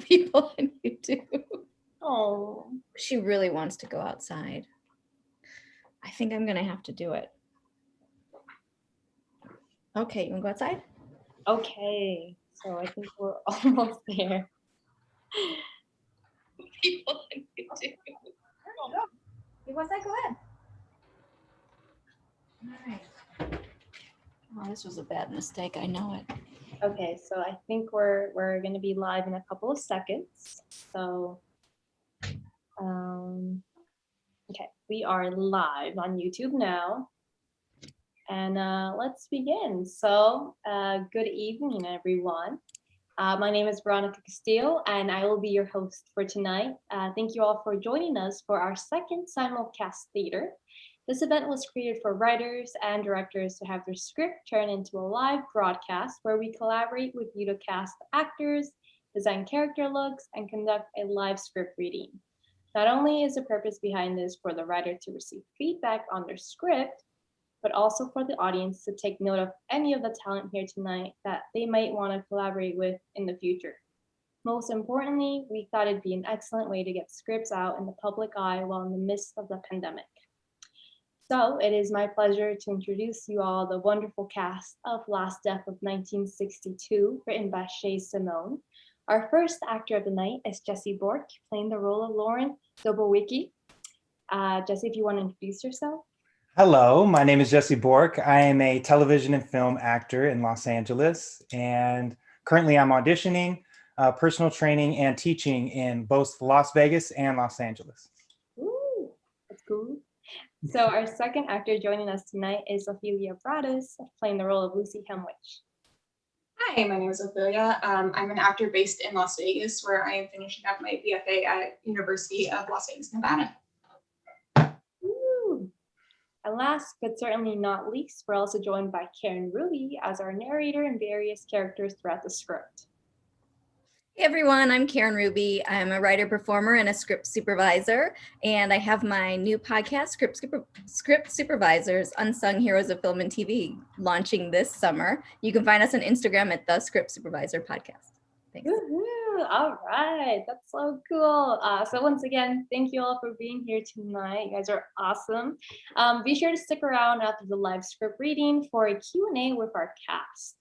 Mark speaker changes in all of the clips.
Speaker 1: people on YouTube.
Speaker 2: Oh.
Speaker 1: She really wants to go outside. I think I'm gonna have to do it. Okay, you wanna go outside?
Speaker 2: Okay, so I think we're almost there.
Speaker 1: People on YouTube. You go outside, go ahead. All right. Oh, this was a bad mistake, I know it.
Speaker 2: Okay, so I think we're gonna be live in a couple of seconds. So, okay, we are live on YouTube now. And let's begin. So, good evening, everyone. My name is Veronica Castillo, and I will be your host for tonight. Thank you all for joining us for our second Simulcast Theater. This event was created for writers and directors to have their script turned into a live broadcast where we collaborate with you to cast actors, design character looks, and conduct a live script reading. Not only is the purpose behind this for the writer to receive feedback on their script, but also for the audience to take note of any of the talent here tonight that they might want to collaborate with in the future. Most importantly, we thought it'd be an excellent way to get scripts out in the public eye while in the midst of the pandemic. So it is my pleasure to introduce you all the wonderful cast of Last Death of 1962, written by Simone. Our first actor of the night is Jesse Bork, playing the role of Lauren Dobowicki. Jesse, if you want to introduce yourself.
Speaker 3: Hello, my name is Jesse Bork. I am a television and film actor in Los Angeles, and currently I'm auditioning, personal training, and teaching in both Las Vegas and Los Angeles.
Speaker 2: Ooh, that's cool. So our second actor joining us tonight is Ophelia Bradas, playing the role of Lucy Hemwich.
Speaker 4: Hi, my name is Ophelia. I'm an actor based in Las Vegas, where I am finishing up my BFA at University of Las Vegas, Nevada.
Speaker 2: Ooh. And last but certainly not least, we're also joined by Karen Ruby as our narrator and various characters throughout the script.
Speaker 1: Hey everyone, I'm Karen Ruby. I'm a writer, performer, and a script supervisor. And I have my new podcast, Script Supervisors, Unsung Heroes of Film and TV, launching this summer. You can find us on Instagram at the Script Supervisor Podcast. Thanks.
Speaker 2: Woo-hoo. All right, that's so cool. So once again, thank you all for being here tonight. You guys are awesome. Be sure to stick around after the live script reading for a Q&A with our cast.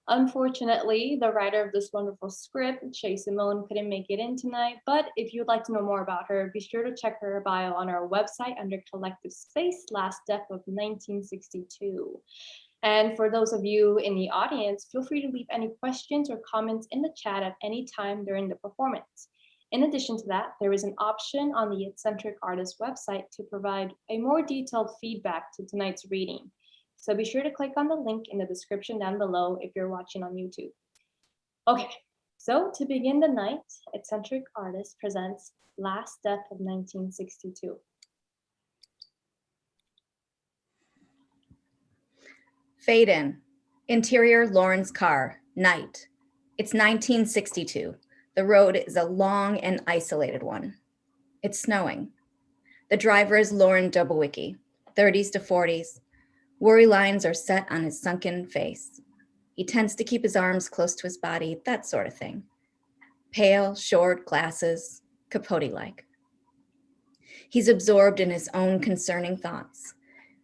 Speaker 2: Unfortunately, the writer of this wonderful script, Simone, couldn't make it in tonight, but if you'd like to know more about her, be sure to check her bio on our website under Collective Space, Last Death of 1962. And for those of you in the audience, feel free to leave any questions or comments in the chat at any time during the performance. In addition to that, there is an option on the Eccentric Artist website to provide a more detailed feedback to tonight's reading. So be sure to click on the link in the description down below if you're watching on YouTube. Okay, so to begin the night, Eccentric Artist presents Last Death of 1962.
Speaker 1: Fade in. Interior Lauren's car. Night. It's 1962. The road is a long and isolated one. It's snowing. The driver is Lauren Dobowicki, 30s to 40s. Worry lines are set on his sunken face. He tends to keep his arms close to his body, that sort of thing. Pale, short, glasses, Capote-like. He's absorbed in his own concerning thoughts.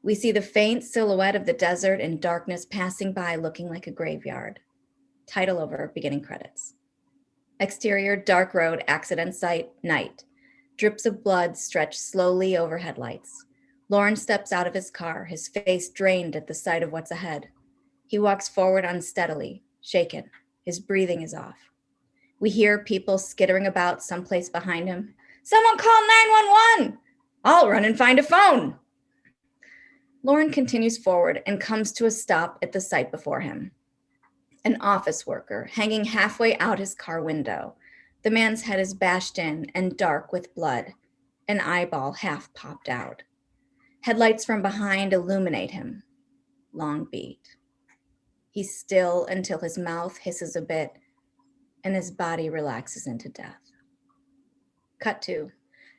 Speaker 1: We see the faint silhouette of the desert and darkness passing by looking like a graveyard. Title over, beginning credits. Exterior, dark road, accident site, night. Drips of blood stretch slowly over headlights. Lauren steps out of his car, his face drained at the sight of what's ahead. He walks forward unsteadily, shaken. His breathing is off. We hear people skittering about someplace behind him. Someone call 911! I'll run and find a phone! Lauren continues forward and comes to a stop at the sight before him. An office worker hanging halfway out his car window. The man's head is bashed in and dark with blood, an eyeball half popped out. Headlights from behind illuminate him. Long beat. He's still until his mouth hisses a bit and his body relaxes into death. Cut to.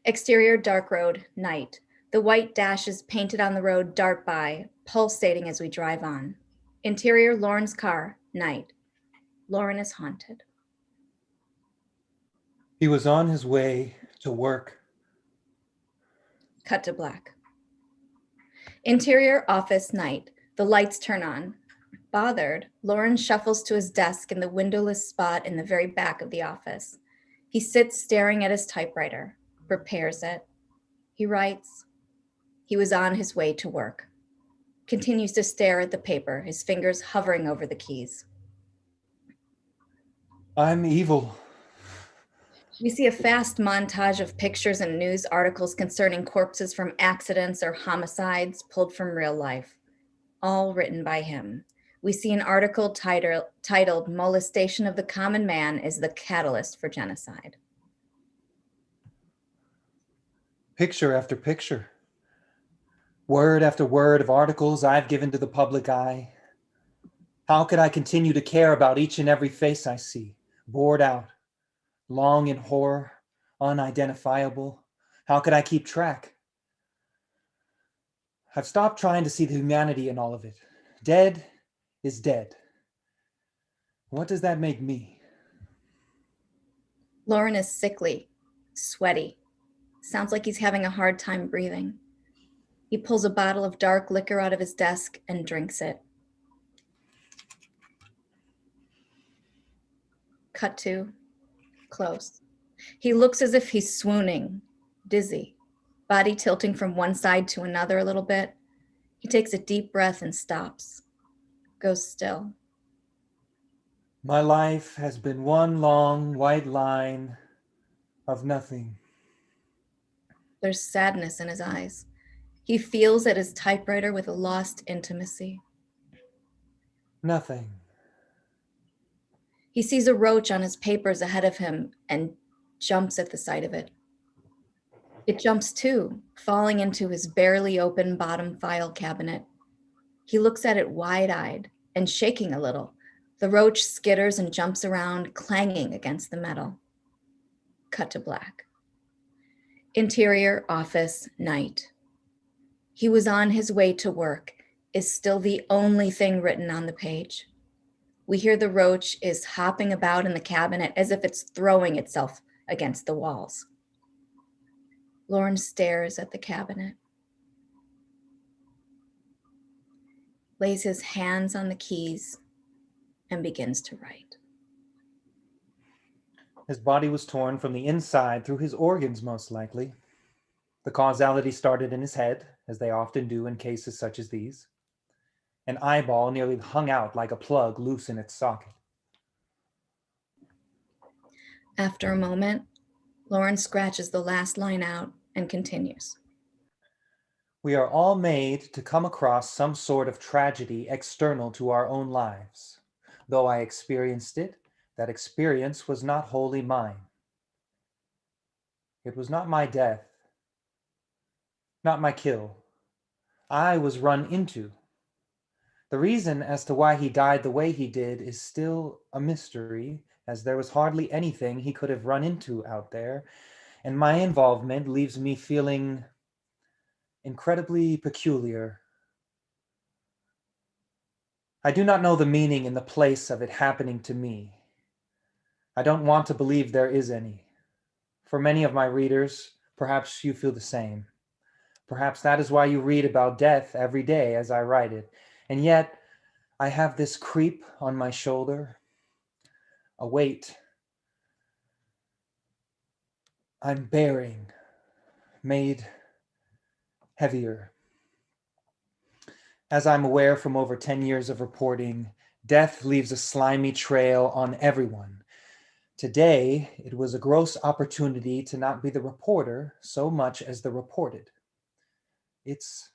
Speaker 1: Exterior dark road, night. The white dashes painted on the road dart by, pulsating as we drive on. Interior Lauren's car, night. Lauren is haunted.
Speaker 3: He was on his way to work.
Speaker 1: Cut to black. Interior office night. The lights turn on. Bothered, Lauren shuffles to his desk in the windowless spot in the very back of the office. He sits staring at his typewriter, prepares it. He writes. He was on his way to work. Continues to stare at the paper, his fingers hovering over the keys.
Speaker 3: I'm evil.
Speaker 1: We see a fast montage of pictures and news articles concerning corpses from accidents or homicides pulled from real life, all written by him. We see an article titled Molestation of the Common Man is the Catalyst for Genocide.
Speaker 3: Picture after picture. Word after word of articles I've given to the public eye. How could I continue to care about each and every face I see, bored out, long in horror, unidentifiable? How could I keep track? I've stopped trying to see the humanity in all of it. Dead is dead. What does that make me?
Speaker 1: Lauren is sickly, sweaty. Sounds like he's having a hard time breathing. He pulls a bottle of dark liquor out of his desk and drinks it. Cut to, close. He looks as if he's swooning, dizzy, body tilting from one side to another a little bit. He takes a deep breath and stops, goes still.
Speaker 3: My life has been one long white line of nothing.
Speaker 1: There's sadness in his eyes. He feels at his typewriter with a lost intimacy.
Speaker 3: Nothing.
Speaker 1: He sees a roach on his papers ahead of him and jumps at the sight of it. It jumps too, falling into his barely open bottom file cabinet. He looks at it wide-eyed and shaking a little. The roach skitters and jumps around, clanging against the metal. Cut to black. Interior office night. He was on his way to work is still the only thing written on the page. We hear the roach is hopping about in the cabinet as if it's throwing itself against the walls. Lauren stares at the cabinet, lays his hands on the keys, and begins to write.
Speaker 3: His body was torn from the inside through his organs, most likely. The causality started in his head, as they often do in cases such as these. An eyeball nearly hung out like a plug loose in its socket.
Speaker 1: After a moment, Lauren scratches the last line out and continues.
Speaker 3: We are all made to come across some sort of tragedy external to our own lives. Though I experienced it, that experience was not wholly mine. It was not my death, not my kill. I was run into. The reason as to why he died the way he did is still a mystery, as there was hardly anything he could have run into out there, and my involvement leaves me feeling incredibly peculiar. I do not know the meaning and the place of it happening to me. I don't want to believe there is any. For many of my readers, perhaps you feel the same. Perhaps that is why you read about death every day as I write it. And yet, I have this creep on my shoulder, a weight I'm bearing, made heavier. As I'm aware from over 10 years of reporting, death leaves a slimy trail on everyone. Today, it was a gross opportunity to not be the reporter so much as the reported. It's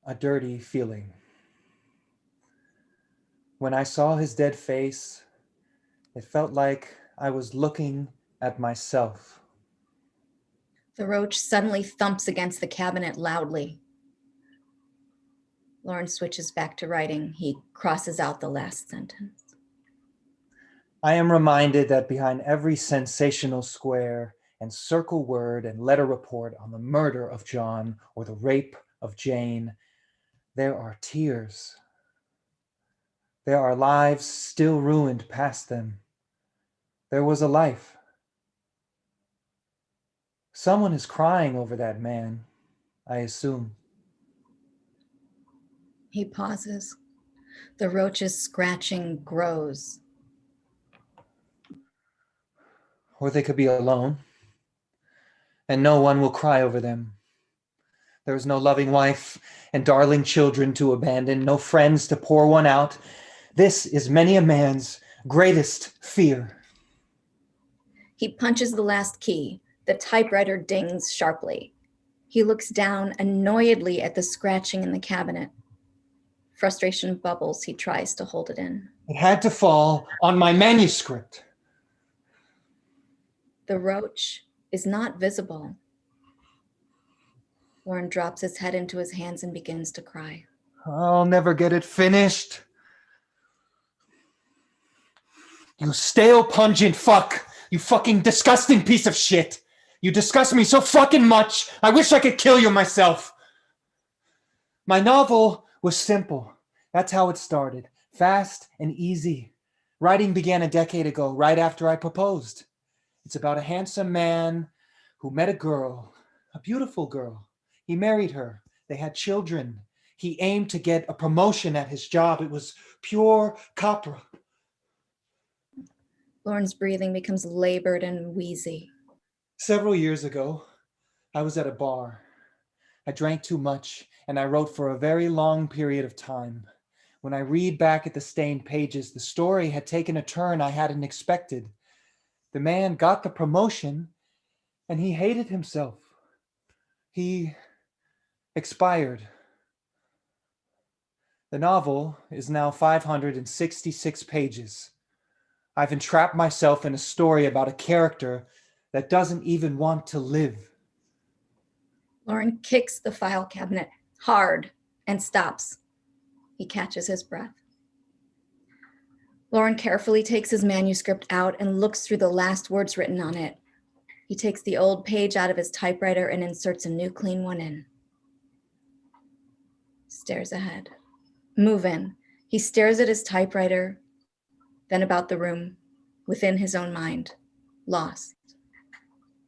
Speaker 3: a dirty feeling. When I saw his dead face, it felt like I was looking at myself.
Speaker 1: The roach suddenly thumps against the cabinet loudly. Lauren switches back to writing. He crosses out the last sentence.
Speaker 3: I am reminded that behind every sensational square and circle word and letter report on the murder of John or the rape of Jane, there are tears. There are lives still ruined past them. There was a life, Someone is crying over that man, I assume.
Speaker 1: He pauses. The roach's scratching grows.
Speaker 3: Or they could be alone, and no one will cry over them. There is no loving wife and darling children to abandon, no friends to pour one out. This is many a man's greatest fear.
Speaker 1: He punches the last key. The typewriter dings sharply. He looks down annoyedly at the scratching in the cabinet. Frustration bubbles. He tries to hold it in.
Speaker 3: It had to fall on my manuscript.
Speaker 1: The roach is not visible. Lauren drops his head into his hands and begins to cry.
Speaker 3: I'll never get it finished. You stale, pungent fuck. You fucking disgusting piece of shit. You disgust me so fucking much. I wish I could kill you myself. My novel was simple. That's how it started. Fast and easy. Writing began a decade ago, right after I proposed. It's about a handsome man who met a girl, a beautiful girl. He married her. They had children. He aimed to get a promotion at his job. It was pure copra.
Speaker 1: Lauren's breathing becomes labored and wheezy.
Speaker 3: Several years ago, I was at a bar. I drank too much, and I wrote for a very long period of time. When I read back at the stained pages, the story had taken a turn I hadn't expected. The man got the promotion, and he hated himself. He expired. The novel is now 566 pages. I've entrapped myself in a story about a character that doesn't even want to live.
Speaker 1: Lauren kicks the file cabinet hard and stops. He catches his breath. Lauren carefully takes his manuscript out and looks through the last words written on it. He takes the old page out of his typewriter and inserts a new clean one in. Stares ahead. Move in. He stares at his typewriter, then about the room, within his own mind. Lost.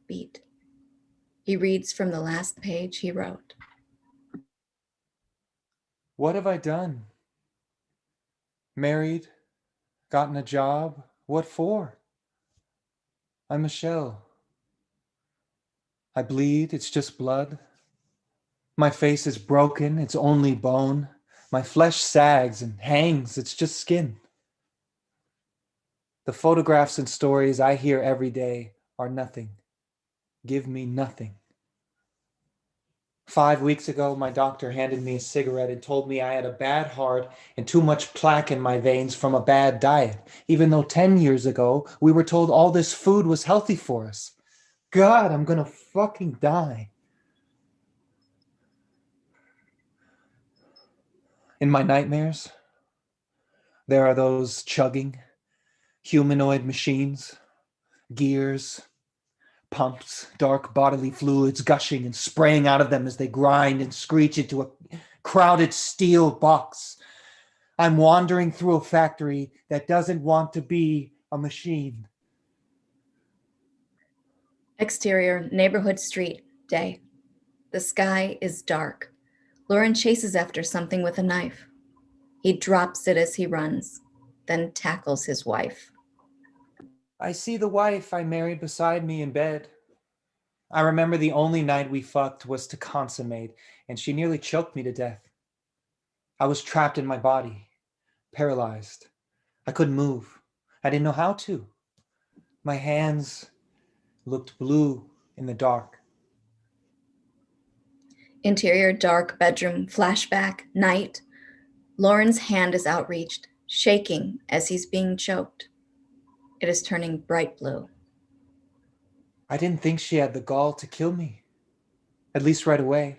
Speaker 1: Beat. He reads from the last page he wrote.
Speaker 3: What have I done? Married? Gotten a job? What for? I'm a shell. I bleed, it's just blood. My face is broken, it's only bone. My flesh sags and hangs, it's just skin. The photographs and stories I hear every day are nothing. Give me nothing. 5 weeks ago, my doctor handed me a cigarette and told me I had a bad heart and too much plaque in my veins from a bad diet, even though 10 years ago, we were told all this food was healthy for us. God, I'm gonna fucking die. In my nightmares, there are those chugging, humanoid machines, gears, pumps, dark bodily fluids gushing and spraying out of them as they grind and screech into a crowded steel box. I'm wandering through a factory that doesn't want to be a machine.
Speaker 1: Exterior, neighborhood street, day. The sky is dark. Lauren chases after something with a knife. He drops it as he runs, then tackles his wife.
Speaker 3: I see the wife I married beside me in bed. I remember the only night we fucked was to consummate, and she nearly choked me to death. I was trapped in my body, paralyzed. I couldn't move. I didn't know how to. My hands looked blue in the dark.
Speaker 1: Interior, dark bedroom, flashback, night. Lauren's hand is outreached, shaking as he's being choked. It is turning bright blue.
Speaker 3: I didn't think she had the gall to kill me, at least right away.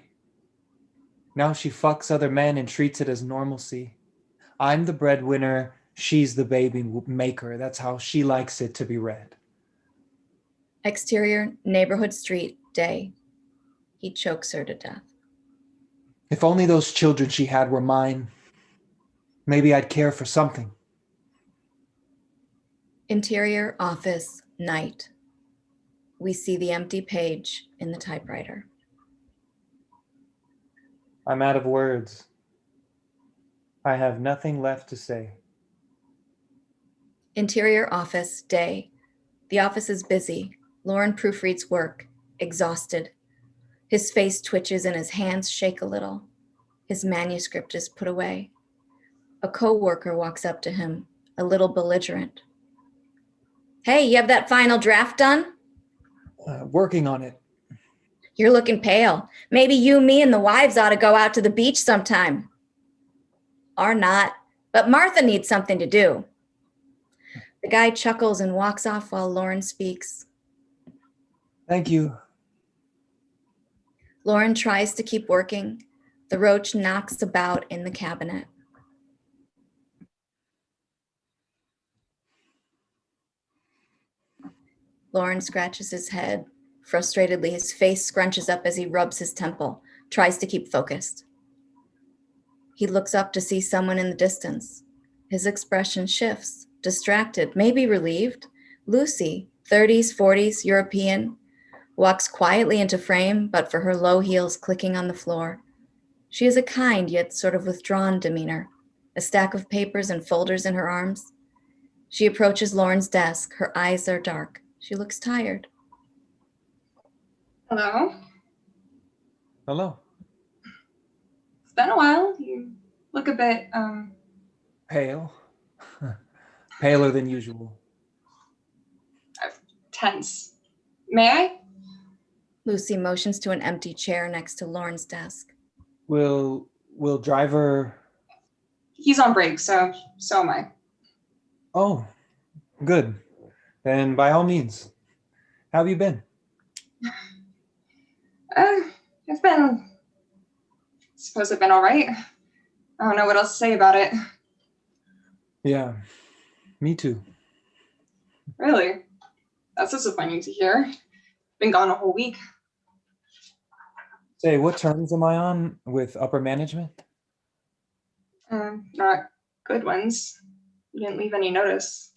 Speaker 3: Now she fucks other men and treats it as normalcy. I'm the breadwinner, she's the baby maker. That's how she likes it to be read.
Speaker 1: Exterior, neighborhood street, day. He chokes her to death.
Speaker 3: If only those children she had were mine, maybe I'd care for something.
Speaker 1: Interior, office, night. We see the empty page in the typewriter.
Speaker 3: I'm out of words. I have nothing left to say.
Speaker 1: Interior office, day. The office is busy. Lauren proofreads work, exhausted. His face twitches and his hands shake a little. His manuscript is put away. A coworker walks up to him, a little belligerent. Hey, you have that final draft done?
Speaker 3: Working on it.
Speaker 1: You're looking pale. Maybe you, me, and the wives ought to go out to the beach sometime. Or not, but Martha needs something to do. The guy chuckles and walks off while Lauren speaks.
Speaker 3: Thank you.
Speaker 1: Lauren tries to keep working. The roach knocks about in the cabinet. Lauren scratches his head. Frustratedly, his face scrunches up as he rubs his temple, tries to keep focused. He looks up to see someone in the distance. His expression shifts, distracted, maybe relieved. Lucy, 30s, 40s, European, walks quietly into frame, but for her low heels clicking on the floor. She has a kind yet sort of withdrawn demeanor, a stack of papers and folders in her arms. She approaches Lauren's desk. Her eyes are dark. She looks tired.
Speaker 4: Hello.
Speaker 3: Hello.
Speaker 4: It's been a while. You look a bit
Speaker 3: Pale. Paler than usual.
Speaker 4: tense. May I?
Speaker 1: Lucy motions to an empty chair next to Lauren's desk.
Speaker 3: Will driver...
Speaker 4: He's on break, so am I.
Speaker 3: Oh, good. Then by all means. How have you been?
Speaker 4: I've been, suppose I've been all right. I don't know what else to say about it.
Speaker 3: Yeah, me too.
Speaker 4: Really? That's disappointing to hear. Been gone a whole week.
Speaker 3: Say, what terms am I on with upper management?
Speaker 4: Not good ones. You didn't leave any notice.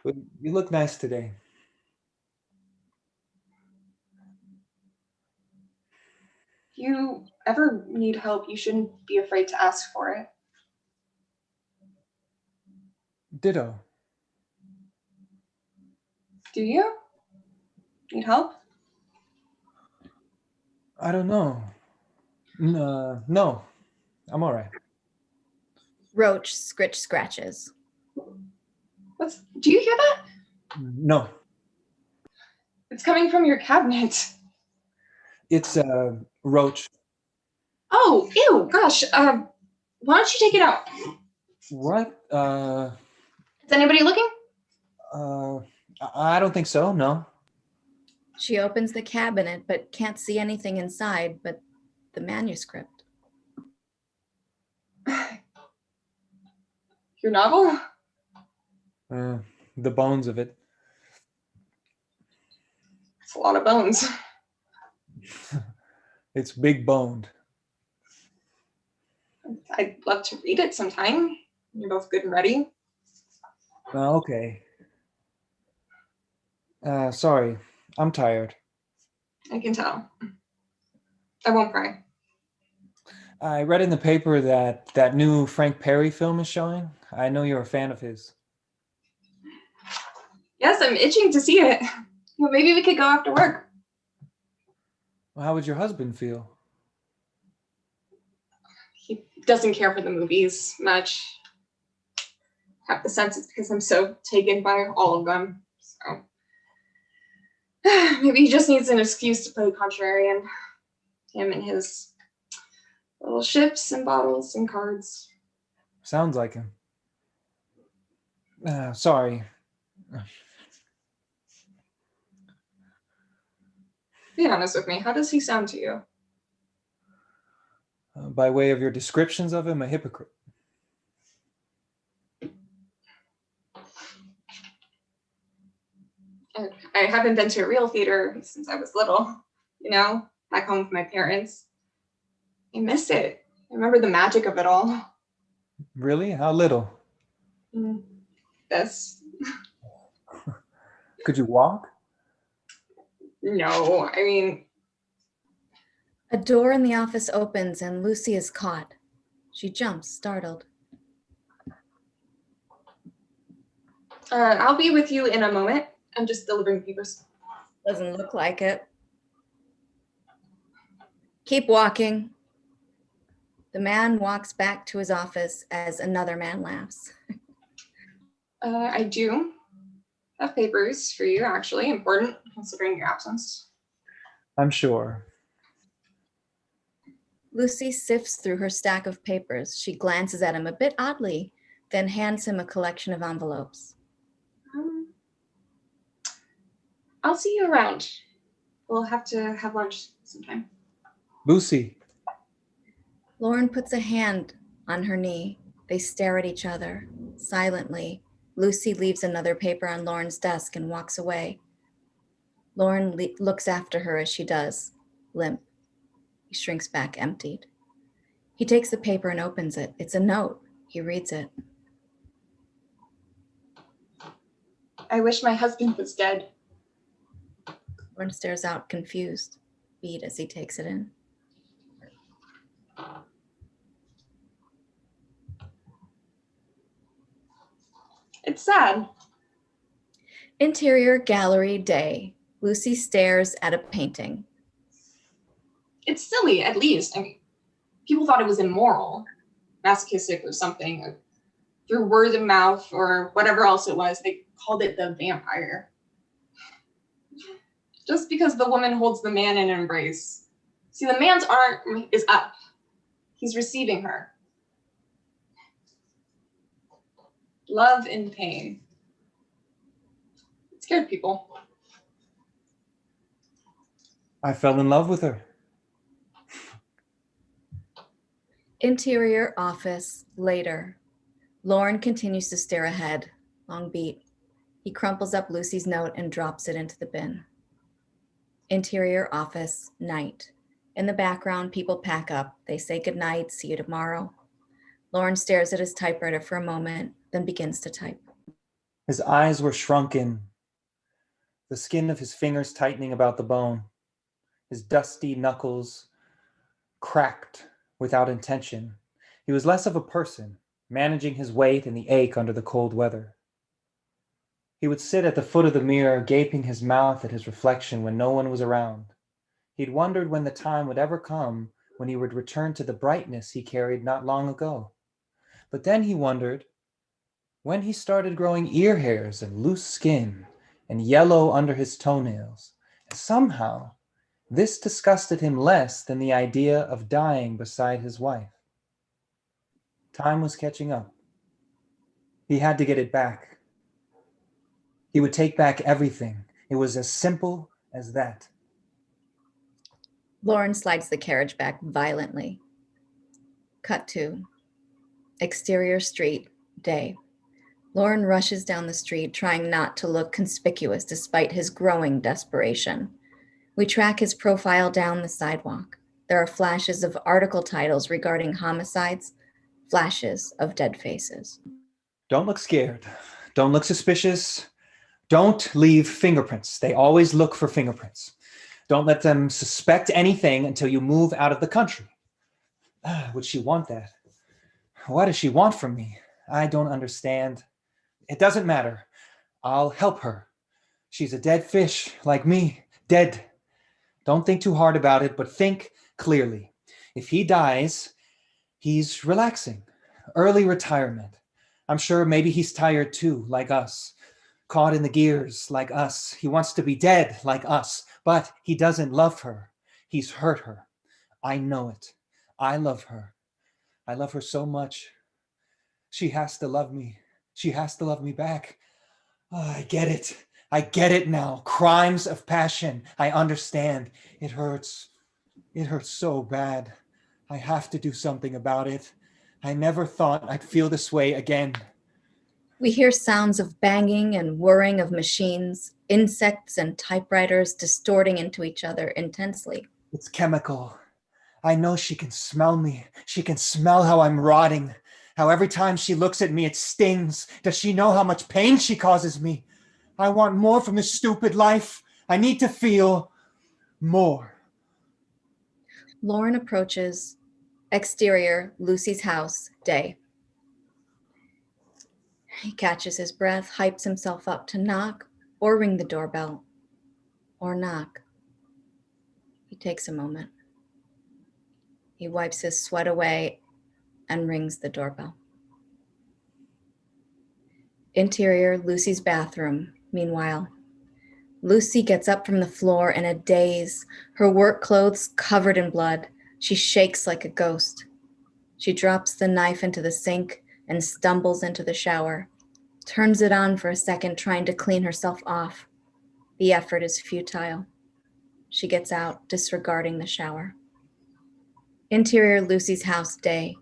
Speaker 3: But you look nice today.
Speaker 4: If you ever need help, you shouldn't be afraid to ask for it.
Speaker 3: Ditto.
Speaker 4: Do you? Need help?
Speaker 3: I don't know. No, I'm all right.
Speaker 1: Roach scratches.
Speaker 4: Do you hear that?
Speaker 3: No,
Speaker 4: It's coming from your cabinet.
Speaker 3: it's Roach.
Speaker 4: Oh, ew, gosh. Why don't you take it out?
Speaker 3: What?
Speaker 4: Is anybody looking?
Speaker 3: I don't think so, no.
Speaker 1: She opens the cabinet but can't see anything inside but the manuscript.
Speaker 4: Your novel?
Speaker 3: The bones of it.
Speaker 4: It's a lot of bones.
Speaker 3: It's big boned.
Speaker 4: I'd love to read it sometime. You're both good and ready.
Speaker 3: Okay. Sorry, I'm tired.
Speaker 4: I can tell. I won't pry.
Speaker 3: I read in the paper that new Frank Perry film is showing. I know you're a fan of his.
Speaker 4: Yes, I'm itching to see it. Well, maybe we could go after work.
Speaker 3: Well, how would your husband feel?
Speaker 4: He doesn't care for the movies much. I have the sense it's because I'm so taken by all of them. So maybe he just needs an excuse to play contrarian. Him and his little ships and bottles and cards.
Speaker 3: Sounds like him. Sorry.
Speaker 4: Be honest with me. How does he sound to you?
Speaker 3: By way of your descriptions of him, a hypocrite.
Speaker 4: I haven't been to a real theater since I was little, back home with my parents. I miss it. I remember the magic of it all.
Speaker 3: Really? How little?
Speaker 4: This,
Speaker 3: Could you walk?
Speaker 4: No, I mean,
Speaker 1: A door in the office opens and Lucy is caught. She jumps, startled.
Speaker 4: I'll be with you in a moment. I'm just delivering papers.
Speaker 1: Doesn't look like it. Keep walking. The man walks back to his office as another man laughs.
Speaker 4: I do have papers for you, actually. Important, considering your absence.
Speaker 3: I'm sure.
Speaker 1: Lucy sifts through her stack of papers. She glances at him a bit oddly, then hands him a collection of envelopes.
Speaker 4: I'll see you around. We'll have to have lunch sometime.
Speaker 3: Lucy.
Speaker 1: Lauren puts a hand on her knee. They stare at each other, silently. Lucy leaves another paper on Lauren's desk and walks away. Lauren looks after her as she does, limp. He shrinks back, emptied. He takes the paper and opens it. It's a note. He reads it.
Speaker 4: I wish my husband was dead.
Speaker 1: Lauren stares out, confused, beat as he takes it in.
Speaker 4: It's sad.
Speaker 1: Interior gallery day. Lucy stares at a painting.
Speaker 4: It's silly, at least. I mean, people thought it was immoral, masochistic or something. Through word of mouth or whatever else it was, they called it the vampire. Just because the woman holds the man in an embrace. See, the man's arm is up. He's receiving her. Love and pain. It scared people.
Speaker 3: I fell in love with her.
Speaker 1: Interior office, later. Lauren continues to stare ahead, long beat. He crumples up Lucy's note and drops it into the bin. Interior office, night. In the background, people pack up. They say goodnight, see you tomorrow. Lauren stares at his typewriter for a moment, then begins to type.
Speaker 3: His eyes were shrunken, the skin of his fingers tightening about the bone, his dusty knuckles cracked without intention. He was less of a person, managing his weight and the ache under the cold weather. He would sit at the foot of the mirror, gaping his mouth at his reflection when no one was around. He'd wondered when the time would ever come when he would return to the brightness he carried not long ago. But then he wondered when he started growing ear hairs and loose skin and yellow under his toenails. And somehow, this disgusted him less than the idea of dying beside his wife. Time was catching up. He had to get it back. He would take back everything. It was as simple as that.
Speaker 1: Lauren slides the carriage back violently. Cut to exterior street, day. Lauren rushes down the street, trying not to look conspicuous despite his growing desperation. We track his profile down the sidewalk. There are flashes of article titles regarding homicides, flashes of dead faces.
Speaker 3: Don't look scared. Don't look suspicious. Don't leave fingerprints. They always look for fingerprints. Don't let them suspect anything until you move out of the country. Would she want that? What does she want from me? I don't understand. It doesn't matter. I'll help her. She's a dead fish like me, dead. Don't think too hard about it, but think clearly. If he dies, he's relaxing. Early retirement. I'm sure maybe he's tired too, like us. Caught in the gears, like us. He wants to be dead, like us. But he doesn't love her. He's hurt her. I know it. I love her. I love her so much. She has to love me. She has to love me back. Oh, I get it. I get it now. Crimes of passion. I understand. It hurts. It hurts so bad. I have to do something about it. I never thought I'd feel this way again.
Speaker 1: We hear sounds of banging and whirring of machines, insects and typewriters distorting into each other intensely.
Speaker 3: It's chemical. I know she can smell me. She can smell how I'm rotting, How every time she looks at me, it stings. Does she know how much pain she causes me? I want more from this stupid life. I need to feel more.
Speaker 1: Lauren approaches. Exterior, Lucy's house, day. He catches his breath, hypes himself up to knock or ring the doorbell. Or knock. He takes a moment. He wipes his sweat away and rings the doorbell. Interior, Lucy's bathroom. Meanwhile, Lucy gets up from the floor in a daze, her work clothes covered in blood. She shakes like a ghost. She drops the knife into the sink and stumbles into the shower, turns it on for a second, trying to clean herself off. The effort is futile. She gets out, disregarding the shower. Interior, Lucy's house, day.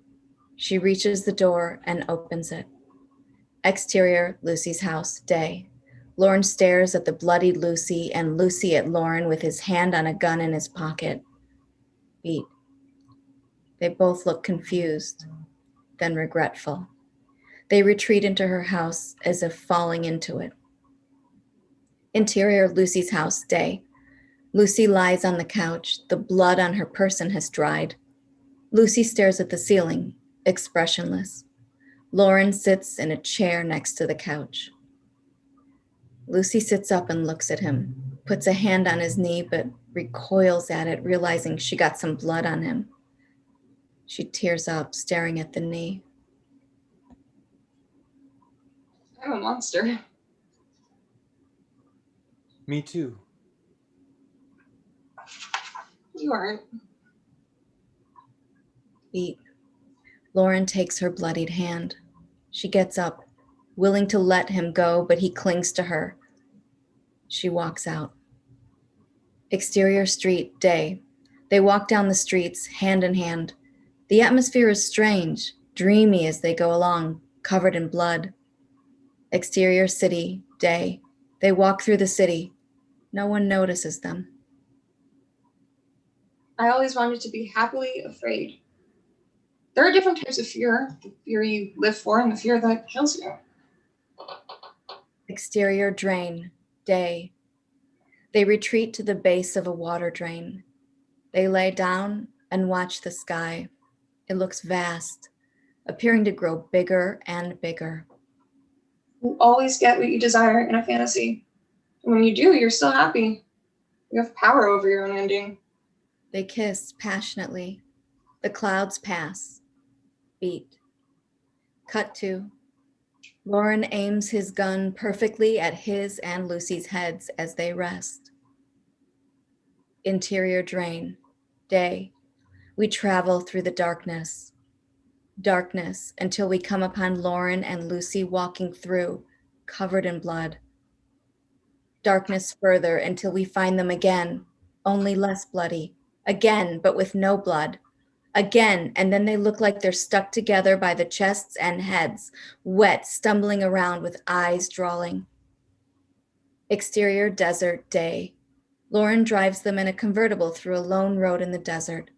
Speaker 1: She reaches the door and opens it. Exterior, Lucy's house, day. Lauren stares at the bloodied Lucy and Lucy at Lauren with his hand on a gun in his pocket. Beat. They both look confused, then regretful. They retreat into her house as if falling into it. Interior, Lucy's house, day. Lucy lies on the couch. The blood on her person has dried. Lucy stares at the ceiling, expressionless. Lauren sits in a chair next to the couch. Lucy sits up and looks at him, puts a hand on his knee, but recoils at it, realizing she got some blood on him. She tears up, staring at the knee.
Speaker 4: I'm a monster.
Speaker 3: Me too.
Speaker 4: You aren't.
Speaker 1: Beat. Lauren takes her bloodied hand. She gets up, willing to let him go, but he clings to her. She walks out. Exterior, street, day. They walk down the streets, hand in hand. The atmosphere is strange, dreamy as they go along, covered in blood. Exterior, city, day. They walk through the city. No one notices them.
Speaker 4: I always wanted to be happily afraid. There are different types of fear. The fear you live for and the fear that kills you.
Speaker 1: Exterior, drain, day. They retreat to the base of a water drain. They lay down and watch the sky. It looks vast, appearing to grow bigger and bigger.
Speaker 4: You always get what you desire in a fantasy. And when you do, you're still happy. You have power over your own ending.
Speaker 1: They kiss passionately. The clouds pass. Beat. Cut to. Lauren aims his gun perfectly at his and Lucy's heads as they rest. Interior, drain, day. We travel through the darkness. Darkness until we come upon Lauren and Lucy walking through, covered in blood. Darkness further until we find them again, only less bloody. Again, but with no blood. Again, and then they look like they're stuck together by the chests and heads, wet, stumbling around with eyes drawling. Exterior, desert, day. Lauren drives them in a convertible through a lone road in the desert.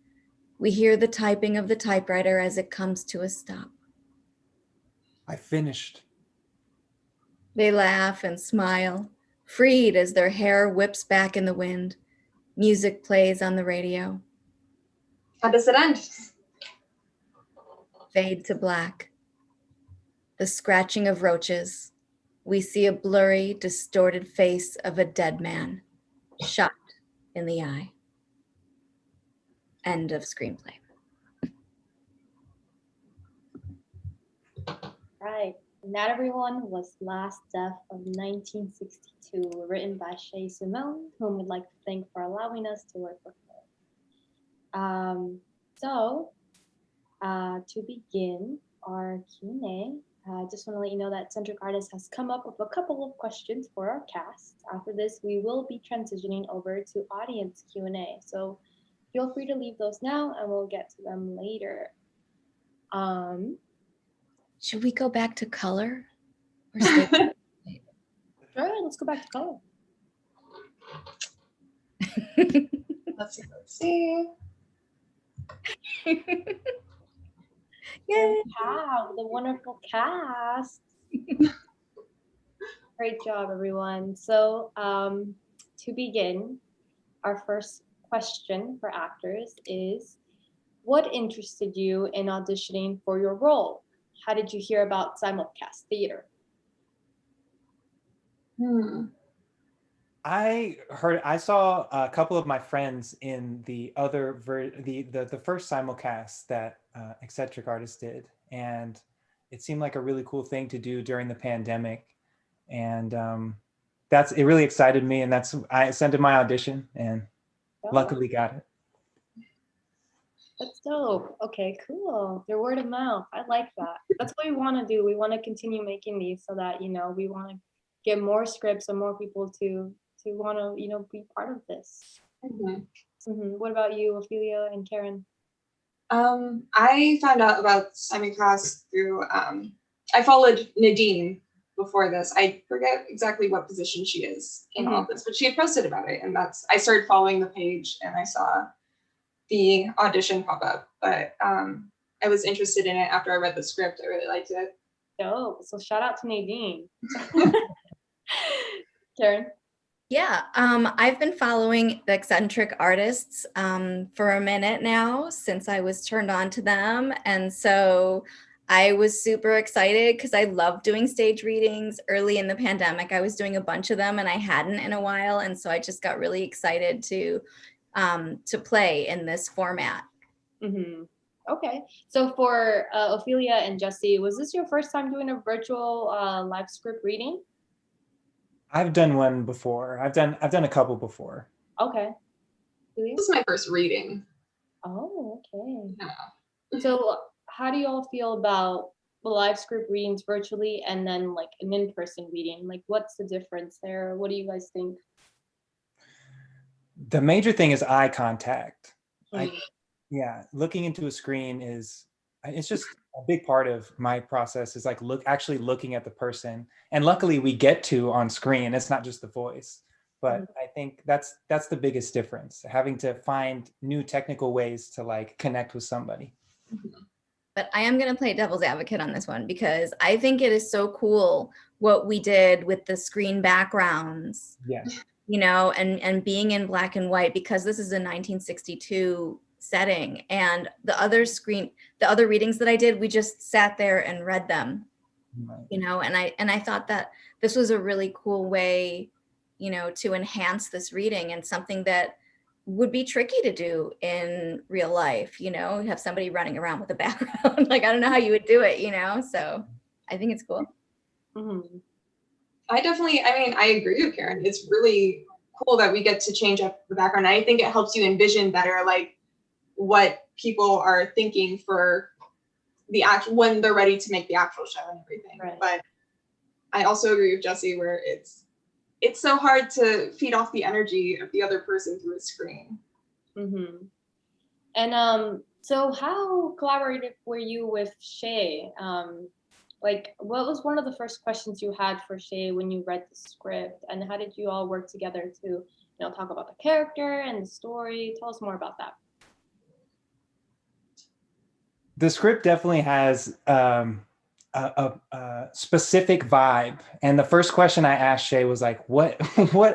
Speaker 1: We hear the typing of the typewriter as it comes to a stop.
Speaker 3: I finished.
Speaker 1: They laugh and smile, freed as their hair whips back in the wind. Music plays on the radio.
Speaker 4: How does it end?
Speaker 1: Fade to black. The scratching of roaches. We see a blurry, distorted face of a dead man, shot in the eye. End of screenplay.
Speaker 2: Right. And that, everyone, was Last Death of 1962, written by Simone, whom we'd like to thank for allowing us to work with her. To begin our Q&A, I just want to let you know that Centric Artist has come up with a couple of questions for our cast. After this, we will be transitioning over to audience Q&A. So feel free to leave those now and we'll get to them later.
Speaker 1: Should we go back to color? Or stay?
Speaker 2: All right, let's go back to color.
Speaker 4: Let's see.
Speaker 1: Yay.
Speaker 2: Wow, the wonderful cast. Great job, everyone. So, to begin, our first question for actors is, what interested you in auditioning for your role? How did you hear about Simulcast theater?
Speaker 3: I saw a couple of my friends in the the first simulcast that Eccentric Artists did, and it seemed like a really cool thing to do during the pandemic, and it really excited me, and I sent in my audition and luckily got it.
Speaker 2: That's dope. Okay, cool. They're word of mouth. I like that. That's what we want to do. We want to continue making these so that, we want to get more scripts and more people to want to, be part of this. What about you, Ophelia and Karen?
Speaker 4: I found out about Simulcast through, I followed Nadine before this. I forget exactly what position she is in office, but she had posted about it, and I started following the page and I saw the audition pop up, but I was interested in it after I read the script. I really liked it.
Speaker 2: Dope. So shout out to Nadine. Karen?
Speaker 1: Yeah, I've been following the Eccentric Artists for a minute now, since I was turned on to them. And so I was super excited because I love doing stage readings. Early in the pandemic, I was doing a bunch of them and I hadn't in a while. And so I just got really excited to play in this format.
Speaker 2: Okay. So for Ophelia and Jesse, was this your first time doing a virtual live script reading?
Speaker 3: I've done one before. I've done a couple before.
Speaker 2: Okay.
Speaker 4: This is my first reading.
Speaker 2: Oh, okay.
Speaker 4: Yeah.
Speaker 2: So how do you all feel about the live script readings virtually and then like an in-person reading? Like, what's the difference there? What do you guys think?
Speaker 3: The major thing is eye contact. Looking into a screen it's just a big part of my process, is like actually looking at the person. And luckily we get to on screen, it's not just the voice. But I think that's the biggest difference, having to find new technical ways to like connect with somebody.
Speaker 1: But I am going to play devil's advocate on this one, because I think it is so cool what we did with the screen backgrounds.
Speaker 3: Yeah.
Speaker 1: And being in black and white, because this is a 1962 setting, and the other readings that I did, we just sat there and read them.
Speaker 3: Right.
Speaker 1: And I thought that this was a really cool way, to enhance this reading, and something that would be tricky to do in real life. You have somebody running around with a background. Like, I don't know how you would do it, so I think it's cool.
Speaker 4: I agree with Karen. It's really cool that we get to change up the background. I think it helps you envision better, like, what people are thinking for the when they're ready to make the actual show and everything.
Speaker 2: Right.
Speaker 4: But I also agree with Jesse, where it's so hard to feed off the energy of the other person through a screen.
Speaker 2: And so how collaborative were you with Shay? Like, what was one of the first questions you had for Shay when you read the script, and how did you all work together to, talk about the character and the story? Tell us more about that.
Speaker 3: The script definitely has a specific vibe, and the first question I asked Shay was like, "What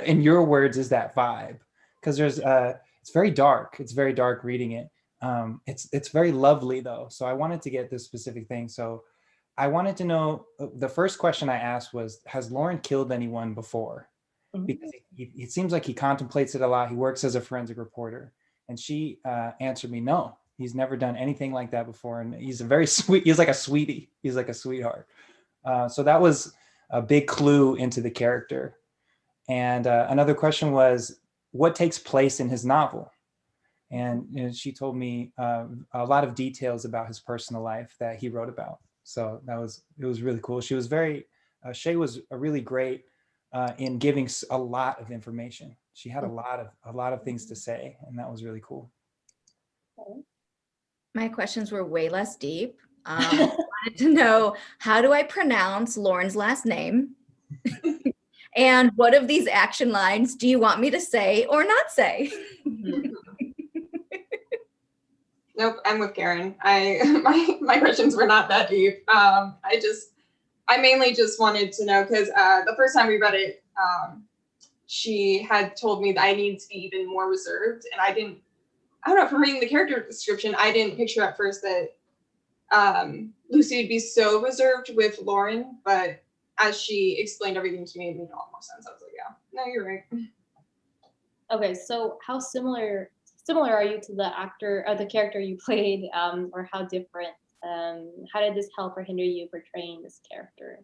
Speaker 3: in your words is that vibe?" Because it's very dark. It's very dark reading it. It's very lovely though, so I wanted to get this specific thing. So I wanted to know, the first question I asked was, has Lauren killed anyone before? Because it seems like he contemplates it a lot. He works as a forensic reporter. And she answered me, no, he's never done anything like that before. And he's he's like a sweetie. He's like a sweetheart. So that was a big clue into the character. And another question was, what takes place in his novel? And she told me a lot of details about his personal life that he wrote about. So it was really cool. She was Shay was really great in giving a lot of information. She had a lot of things to say, and that was really cool.
Speaker 1: My questions were way less deep. I wanted to know, how do I pronounce Lauren's last name? And what of these action lines do you want me to say or not say?
Speaker 4: Nope, I'm with Karen. My questions were not that deep. I mainly just wanted to know because the first time we read it, she had told me that I need to be even more reserved, and I don't know, from reading the character description, I didn't picture at first that Lucy would be so reserved with Lauren, but as she explained everything to me, it made a lot more sense. I was like, yeah, no, you're right.
Speaker 2: Okay, so how similar are you to the actor or the character you played, or how different? How did this help or hinder you portraying this character?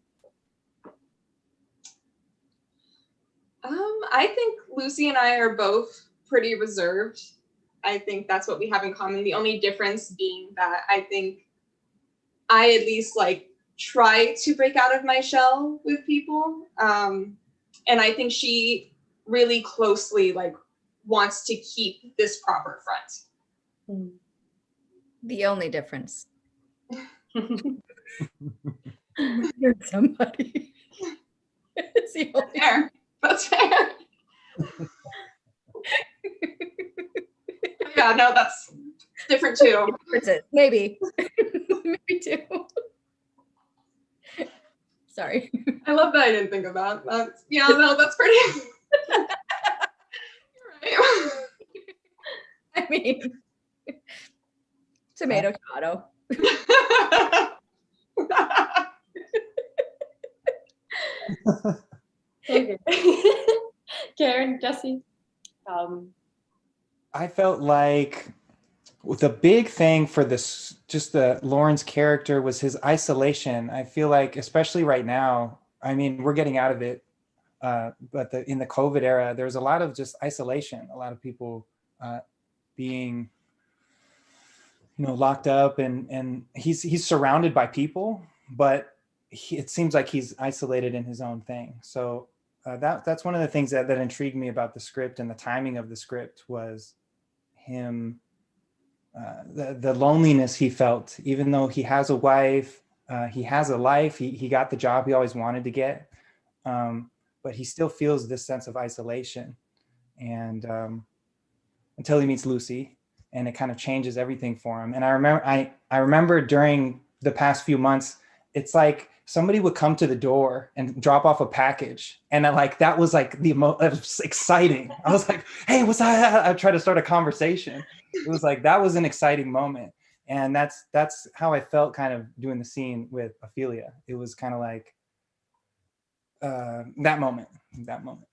Speaker 4: I think Lucy and I are both pretty reserved. I think that's what we have in common. The only difference being that I think I at least like try to break out of my shell with people. And I think she really closely like wants to keep this proper front.
Speaker 1: The only difference. Somebody. It's the only
Speaker 4: Fair. That's fair. Yeah, no, that's different too.
Speaker 1: Maybe. Maybe too. Sorry.
Speaker 4: I love that I didn't think of that. Yeah, no, that's pretty. You're right.
Speaker 1: I mean, tomato.
Speaker 2: Okay. Karen, Jesse.
Speaker 3: I felt like the big thing for this, just the Lauren's character, was his isolation. I feel like, especially right now, I mean, we're getting out of it, but in the COVID era, there's a lot of just isolation. A lot of people being, locked up, and he's surrounded by people, but it seems like he's isolated in his own thing. So that's one of the things that intrigued me about the script, and the timing of the script was him, the loneliness he felt, even though he has a wife, he has a life, he got the job he always wanted to get, but he still feels this sense of isolation, and until he meets Lucy, and it kind of changes everything for him. And I remember during the past few months, it's like somebody would come to the door and drop off a package, and that was like it was exciting. I was like, hey, what's that? I tried to start a conversation. It was like, that was an exciting moment. And that's how I felt kind of doing the scene with Ophelia. It was kind of like that moment.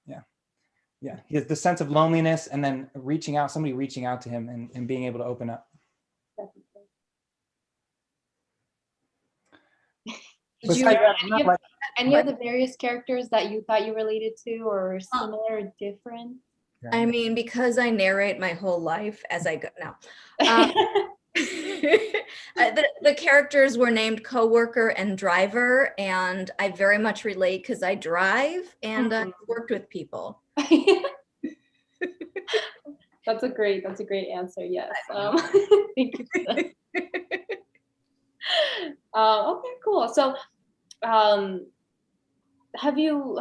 Speaker 3: Yeah. He has the sense of loneliness, and then somebody reaching out to him, and being able to open up.
Speaker 1: Did you
Speaker 2: any of the various characters that you thought you related to, or similar or different?
Speaker 1: I mean, because I narrate my whole life as I go now. The characters were named coworker and driver, and I very much relate because I drive and I've worked with people.
Speaker 2: That's a great answer. Yes. Thank you for that. Okay, cool. So, have you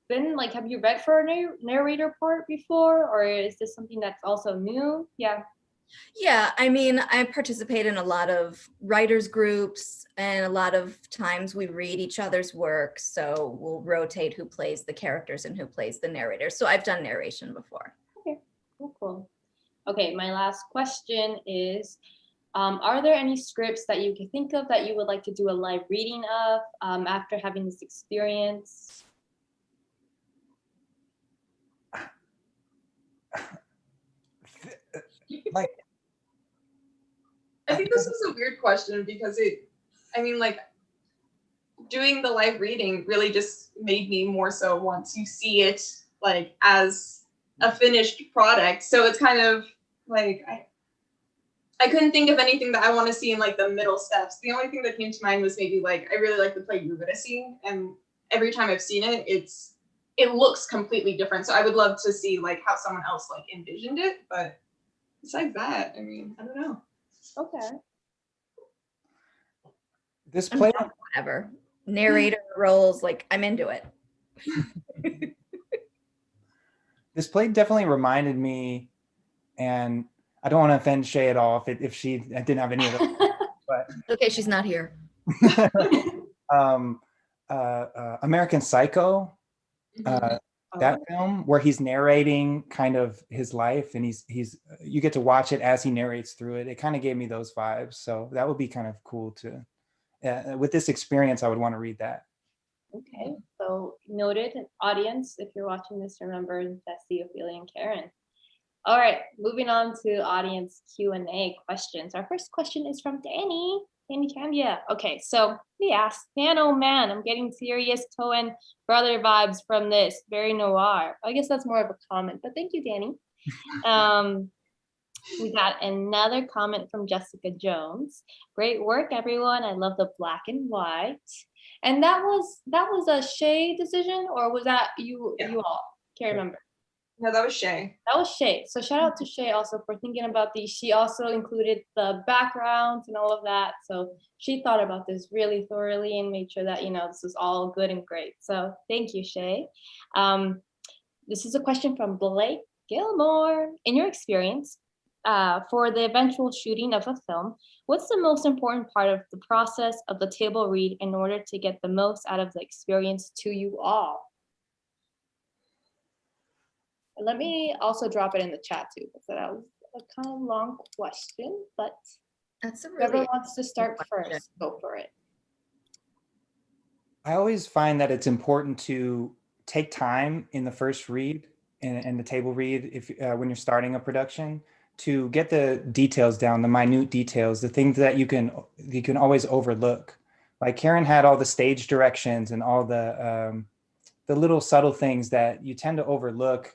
Speaker 2: read for a narrator part before, or is this something that's also new?
Speaker 1: Yeah, I mean, I participate in a lot of writers groups, and a lot of times we read each other's work, so we'll rotate who plays the characters and who plays the narrator. So I've done narration before.
Speaker 2: Okay, cool. Okay, my last question is, are there any scripts that you can think of that you would like to do a live reading of after having this experience?
Speaker 4: I think this is a weird question because doing the live reading really just made me more so want to see it like as a finished product. So it's kind of like I couldn't think of anything that I want to see in like the middle steps. The only thing that came to mind was maybe like I really like the play Eurydice, and every time I've seen it, it looks completely different. So I would love to see like how someone else like envisioned it. But besides that, I mean, I don't know.
Speaker 2: Okay.
Speaker 3: This play,
Speaker 1: whatever narrator roles, like I'm into it.
Speaker 3: This play definitely reminded me, and I don't want to offend Shay at all if she didn't have any of those, but
Speaker 1: Okay, she's not here.
Speaker 3: American Psycho,
Speaker 4: Mhm.
Speaker 3: that
Speaker 2: Oh,
Speaker 3: film where he's narrating kind of his life, and he's you get to watch it as he narrates through it. It kind of gave me those vibes, so that would be kind of cool to. With this experience, I would want to read that.
Speaker 2: okay. So noted, audience, if you're watching this, remember Jesse, Ophelia, and Karen. All right, moving on to audience Q&A questions. Our first question is from Danny. Danny Candia. Okay, so he asked, man, oh man, I'm getting serious Coen brother vibes from this. Very noir. I guess that's more of a comment, but thank you, Danny. We got another comment from Jessica Jones. Great work, everyone. I love the black and white. And that was a Shay decision, or was that you all? Can't remember.
Speaker 4: No, that was Shay.
Speaker 2: That was Shay. So shout out to Shay also for thinking about these. She also included the backgrounds and all of that. So she thought about this really thoroughly and made sure that, this is all good and great. So thank you, Shay. This is a question from Blake Gilmore. In your experience, for the eventual shooting of a film, what's the most important part of the process of the table read in order to get the most out of the experience to you all? Let me also drop it in the chat too, because that was a kind of long question, but
Speaker 1: That's a
Speaker 2: whoever
Speaker 1: really
Speaker 2: wants to start
Speaker 1: question.
Speaker 2: first, go for it.
Speaker 3: I always find that it's important to take time in the first read and the table read if when you're starting a production to get the details down, the minute details, the things that you can always overlook. Like Karen had all the stage directions and all the little subtle things that you tend to overlook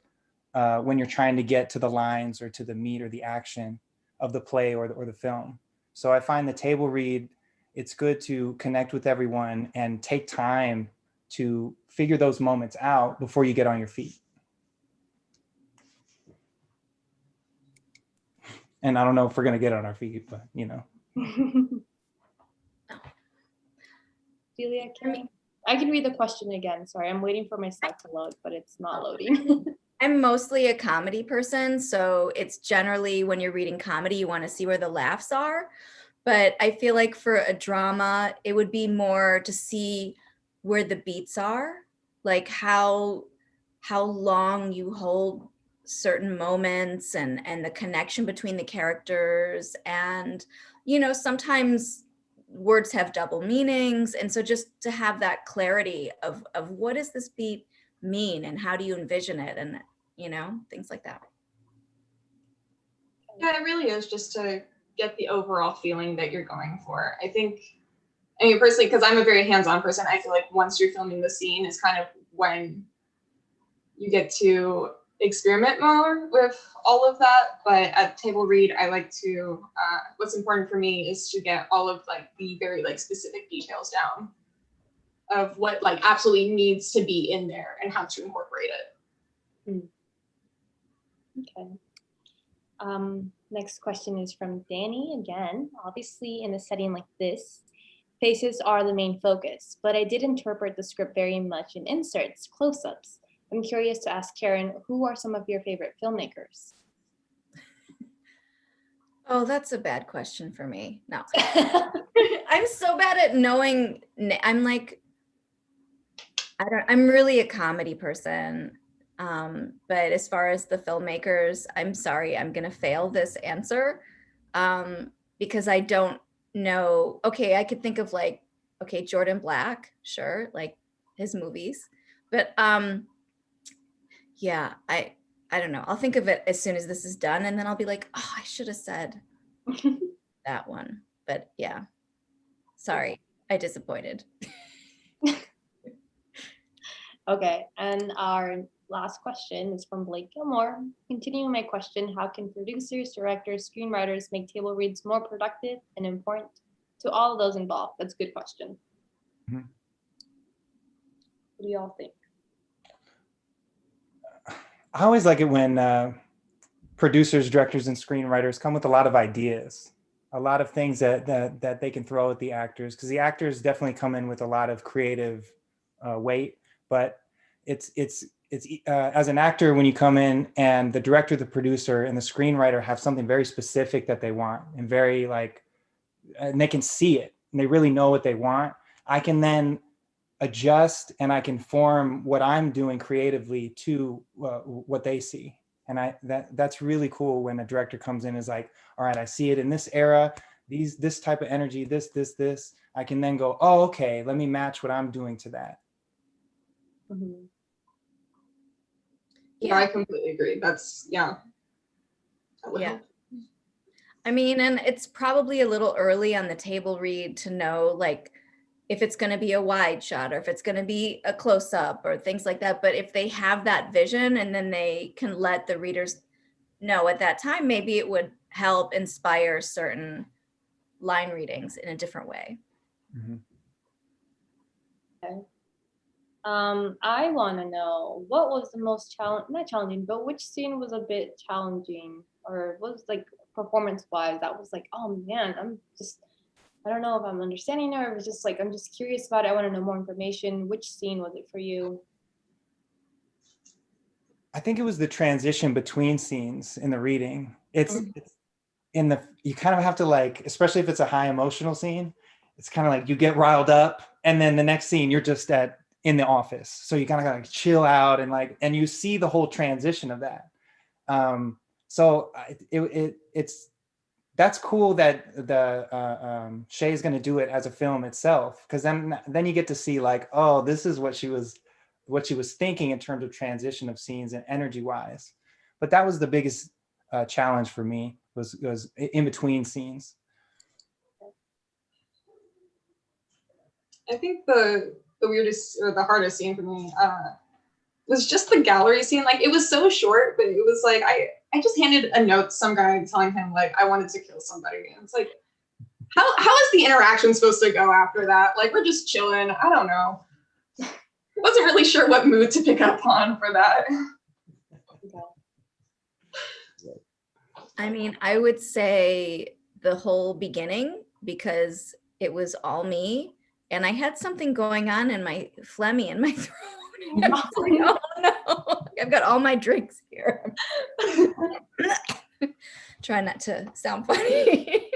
Speaker 3: when you're trying to get to the lines or to the meat or the action of the play or the film. So I find the table read, it's good to connect with everyone and take time to figure those moments out before you get on your feet. And I don't know if we're going to get on our feet, but
Speaker 2: Julia, I can read the question again. Sorry, I'm waiting for my site to load, but it's not loading.
Speaker 1: I'm mostly a comedy person, so it's generally when you're reading comedy, you want to see where the laughs are. But I feel like for a drama, it would be more to see where the beats are, like how long you hold certain moments and the connection between the characters. And, sometimes words have double meanings. And so just to have that clarity of what does this beat mean and how do you envision it, and things like that.
Speaker 4: Yeah, it really is just to get the overall feeling that you're going for. I mean, personally, because I'm a very hands-on person, I feel like once you're filming the scene is kind of when you get to experiment more with all of that. But at table read, I like to, what's important for me is to get all of the very specific details down of what absolutely needs to be in there and how to incorporate it.
Speaker 2: Okay. Next question is from Danny again. Obviously, in a setting like this, faces are the main focus, but I did interpret the script very much in inserts, close-ups. I'm curious to ask Karen, who are some of your favorite filmmakers?
Speaker 1: Oh, that's a bad question for me. No. I'm so bad at knowing. I'm really a comedy person. But as far as the filmmakers, I'm sorry, I'm going to fail this answer because I don't know. Okay, I could think of Jordan Black, sure, like his movies. But yeah, I don't know. I'll think of it as soon as this is done, and then I'll be like, oh, I should have said that one. But yeah, sorry, I disappointed.
Speaker 2: Okay, and our last question is from Blake Gilmore. Continuing my question, how can producers, directors, screenwriters make table reads more productive and important to all of those involved? That's a good question.
Speaker 3: Mm-hmm.
Speaker 2: What do y'all think?
Speaker 3: I always like it when producers, directors, and screenwriters come with a lot of ideas, a lot of things that they can throw at the actors, because the actors definitely come in with a lot of creative weight, but it's as an actor, when you come in and the director, the producer, and the screenwriter have something very specific that they want and very like, and they can see it and they really know what they want, I can then adjust and I can form what I'm doing creatively to what they see. And that's really cool when a director comes in and is like, all right, I see it in this era, this type of energy, this. I can then go, oh, okay, let me match what I'm doing to that.
Speaker 2: Mm-hmm.
Speaker 4: Yeah, I completely agree. That's, yeah. That would help.
Speaker 1: I mean, and it's probably a little early on the table read to know like if it's going to be a wide shot or if it's going to be a close up or things like that. But if they have that vision and then they can let the readers know at that time, maybe it would help inspire certain line readings in a different way.
Speaker 3: Mm-hmm.
Speaker 2: Okay. I want to know what was the most not challenging, but which scene was a bit challenging or was like performance wise that was like, oh man, I don't know if I'm understanding it or it was just like, I'm just curious about it. I want to know more information. Which scene was it for you?
Speaker 3: I think it was the transition between scenes in the reading. It's in the, you kind of have to like, especially if it's a high emotional scene, it's kind of like you get riled up and then the next scene you're just in the office. So you kind of like chill out and like, and you see the whole transition of that. So it's, that's cool that the Shay is going to do it as a film itself, because then you get to see like, oh, this is what she was thinking in terms of transition of scenes and energy wise. But that was the biggest challenge for me was in between scenes.
Speaker 4: I think the weirdest or the hardest scene for me was just the gallery scene. Like it was so short, but it was like I just handed a note to some guy telling him like I wanted to kill somebody. And it's like, how is the interaction supposed to go after that? Like we're just chilling. I don't know. Wasn't really sure what mood to pick up on for that.
Speaker 1: I mean, I would say the whole beginning because it was all me and I had something going on in my phlegmy in my throat. I was like, oh no, I've got all my drinks here. Try not to sound funny.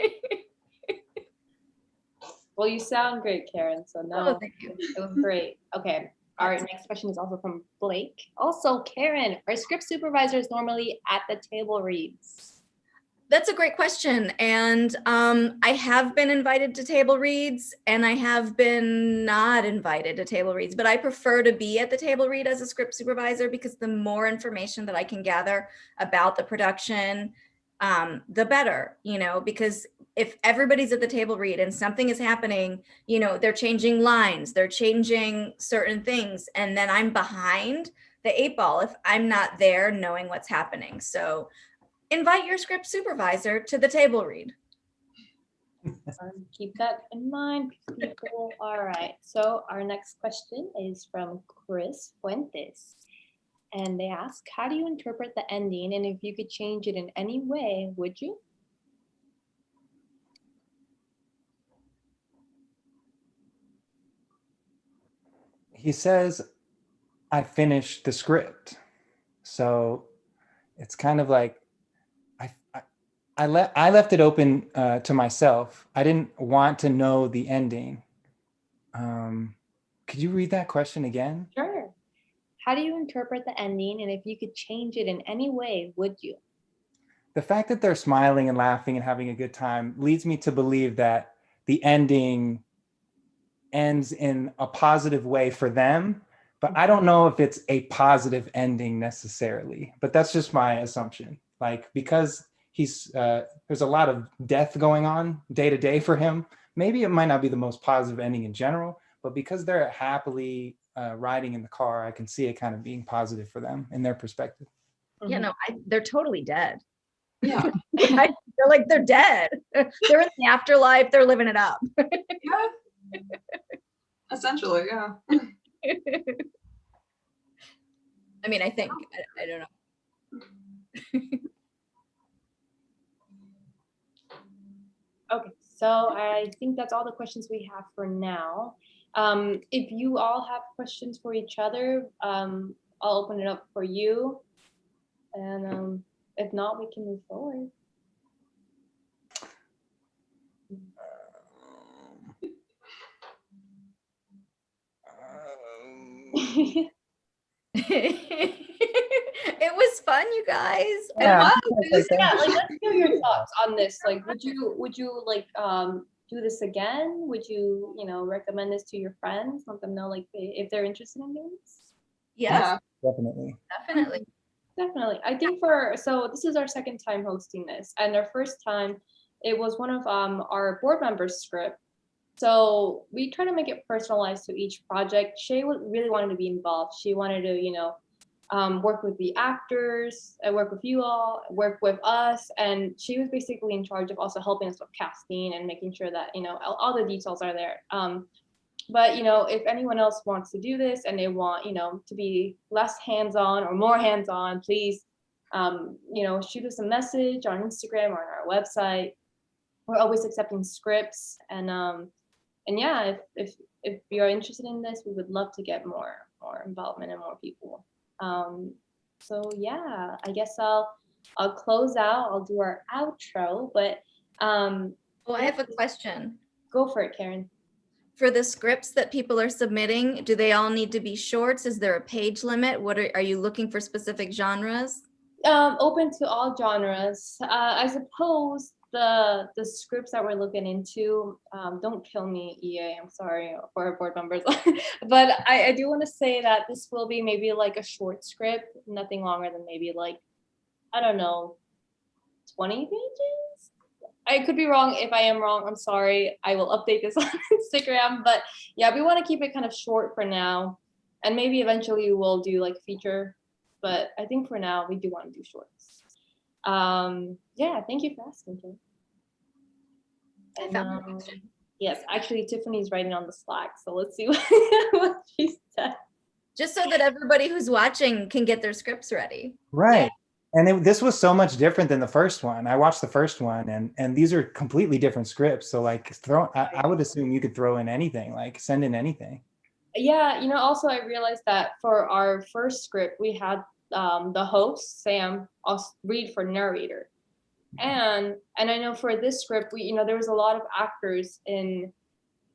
Speaker 2: Well, you sound great, Karen. So no,
Speaker 1: thank you.
Speaker 2: It was great. Okay. All right, next question is also from Blake. Also, Karen, are script supervisors normally at the table reads?
Speaker 1: That's a great question. And I have been invited to table reads and I have been not invited to table reads, but I prefer to be at the table read as a script supervisor because the more information that I can gather about the production, the better, because if everybody's at the table read and something is happening, they're changing lines, they're changing certain things, and then I'm behind the 8 ball if I'm not there knowing what's happening. So invite your script supervisor to the table read.
Speaker 2: Keep that in mind, people. All right. So our next question is from Chris Fuentes. And they ask, how do you interpret the ending? And if you could change it in any way, would you?
Speaker 3: He says, I finished the script. So it's kind of like, I left it open to myself. I didn't want to know the ending. Could you read that question again?
Speaker 2: Sure. How do you interpret the ending? And if you could change it in any way, would you?
Speaker 3: The fact that they're smiling and laughing and having a good time leads me to believe that the ending ends in a positive way for them. But I don't know if it's a positive ending necessarily, but that's just my assumption. Like, because there's a lot of death going on day to day for him. Maybe it might not be the most positive ending in general, but because they're happily riding in the car, I can see it kind of being positive for them in their perspective.
Speaker 1: Yeah, no, they're totally dead.
Speaker 4: Yeah.
Speaker 1: I feel like they're dead. They're in the afterlife. They're living it up.
Speaker 4: Yeah. Essentially, yeah.
Speaker 1: I mean, I think, I don't know.
Speaker 2: Okay, so I think that's all the questions we have for now. If you all have questions for each other, I'll open it up for you. And if not, we can move forward.
Speaker 1: It was fun, you guys.
Speaker 3: Yeah,
Speaker 2: Let's hear your thoughts on this. Like, would you like do this again? Would you recommend this to your friends? Let them know like if they're interested in doing this.
Speaker 1: Yes,
Speaker 3: definitely.
Speaker 2: Definitely. I think so this is our second time hosting this, and our first time it was one of our board members' script. So we try to make it personalized to each project. Shay really wanted to be involved. She wanted to, work with the actors, work with you all, work with us, and she was basically in charge of also helping us with casting and making sure that all the details are there. But if anyone else wants to do this and they want to be less hands-on or more hands-on, please shoot us a message on Instagram or on our website. We're always accepting scripts, and yeah, if you're interested in this, we would love to get more involvement and more people. So yeah, I guess I'll close out. I'll do our outro, but
Speaker 1: I have a question.
Speaker 2: Go for it, Karen.
Speaker 1: For the scripts that people are submitting, do they all need to be shorts? Is there a page limit? What are you looking for specific genres?
Speaker 2: Open to all genres. I suppose the scripts that we're looking into, don't kill me, EA, I'm sorry for our board members, but I do want to say that this will be maybe like a short script, nothing longer than maybe like, I don't know, 20 pages? I could be wrong. If I am wrong, I'm sorry. I will update this on Instagram, but yeah, we want to keep it kind of short for now, and maybe eventually we'll do like feature, but I think for now we do want to do shorts. Yeah, thank you for asking, Kim. And, yes, actually Tiffany's writing on the Slack, so let's see what she said.
Speaker 1: Just so that everybody who's watching can get their scripts ready.
Speaker 3: Right. Yeah. And this was so much different than the first one. I watched the first one, and these are completely different scripts. So like I would assume you could throw in anything, like send in anything.
Speaker 2: Yeah, also I realized that for our first script, we had the host, Sam, read for narrator. And I know for this script, we there was a lot of actors in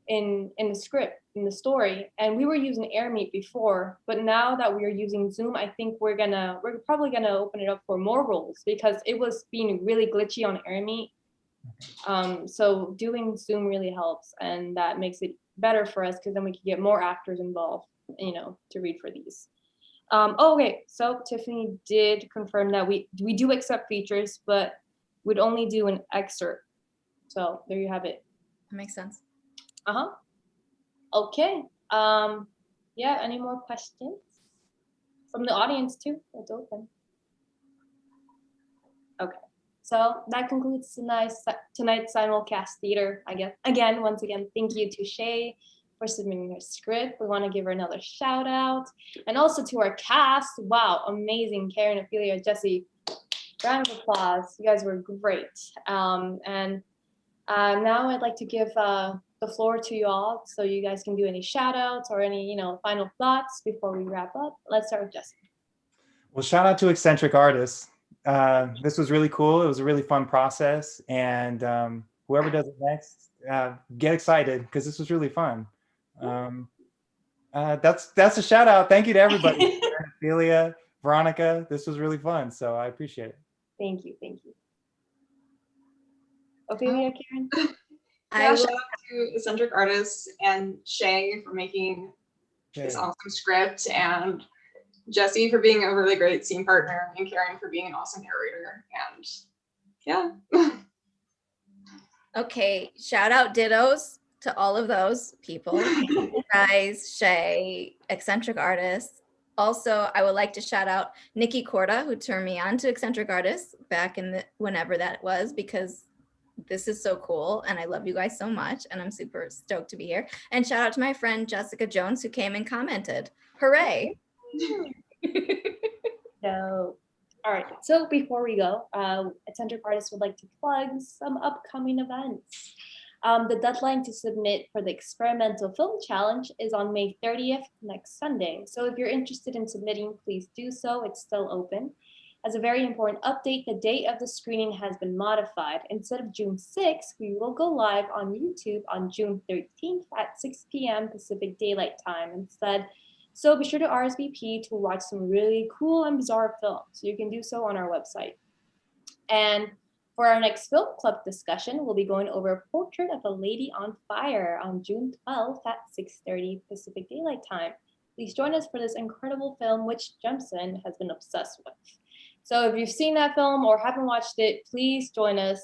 Speaker 2: the script, in the story, and we were using AirMeet before, but now that we are using Zoom, I think we're probably gonna open it up for more roles because it was being really glitchy on AirMeet. So doing Zoom really helps, and that makes it better for us because then we can get more actors involved, to read for these. Okay, so Tiffany did confirm that we do accept features, but we'd only do an excerpt. So there you have it.
Speaker 1: That makes sense.
Speaker 2: Okay. Yeah, any more questions from the audience too? It's open. Okay. So that concludes tonight's Simulcast Theater. I guess once again, thank you to Shay for submitting her script. We want to give her another shout out, and also to our cast. Wow, amazing! Karen, Ophelia, Jesse. Round of applause. You guys were great. And now I'd like to give the floor to you all, so you guys can do any shout outs or any final thoughts before we wrap up. Let's start with Jesse.
Speaker 3: Well, shout out to Eccentric Artists. This was really cool. It was a really fun process, and whoever does it next, get excited because this was really fun. That's a shout out. Thank you to everybody. Ophelia, Veronica, this was really fun, so I appreciate it.
Speaker 2: Thank you. Ophelia, Karen?
Speaker 4: Yeah, shout out to Eccentric Artists and Shay for making this awesome script, and Jesse for being a really great scene partner, and Karen for being an awesome narrator. And yeah.
Speaker 1: Okay, shout out dittos to all of those people. Guys, Shay, Eccentric Artists. Also, I would like to shout out Nikki Korda, who turned me on to Eccentric Artists back in whenever that was, because this is so cool and I love you guys so much and I'm super stoked to be here. And shout out to my friend Jessica Jones, who came and commented. Hooray!
Speaker 2: So, all right, so before we go, Eccentric Artists would like to plug some upcoming events. The deadline to submit for the experimental film challenge is on May 30th, next Sunday. So if you're interested in submitting, please do so. It's still open. As a very important update, the date of the screening has been modified. Instead of June 6th, we will go live on YouTube on June 13th at 6 p.m. Pacific Daylight Time instead. So be sure to RSVP to watch some really cool and bizarre films. You can do so on our website. And for our next film club discussion, we'll be going over a portrait of a lady on fire on June 12th at 6:30 Pacific Daylight Time. Please join us for this incredible film, which Jemson has been obsessed with. So if you've seen that film or haven't watched it, please join us.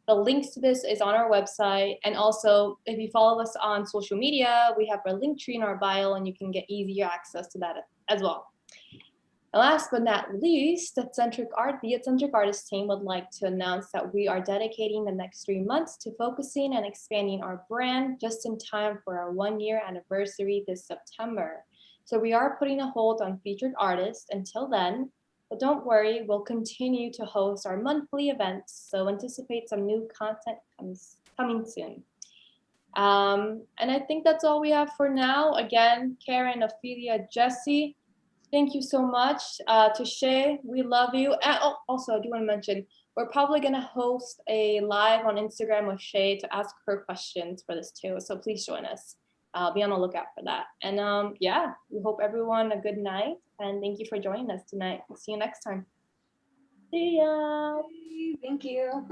Speaker 2: The links to this is on our website. And also, if you follow us on social media, we have our link tree in our bio, and you can get easier access to that as well. And last but not least, the Eccentric Artist team would like to announce that we are dedicating the next 3 months to focusing and expanding our brand just in time for our 1-year anniversary this September. So we are putting a hold on featured artists until then, but don't worry, we'll continue to host our monthly events, so anticipate some new content coming soon. And I think that's all we have for now. Again, Karen, Ophelia, Jesse, thank you so much. To Shay, we love you. And also, I do want to mention, we're probably going to host a live on Instagram with Shay to ask her questions for this too. So please join us. Be on the lookout for that. And yeah, we hope everyone a good night. And thank you for joining us tonight. See you next time. See ya.
Speaker 4: Thank you.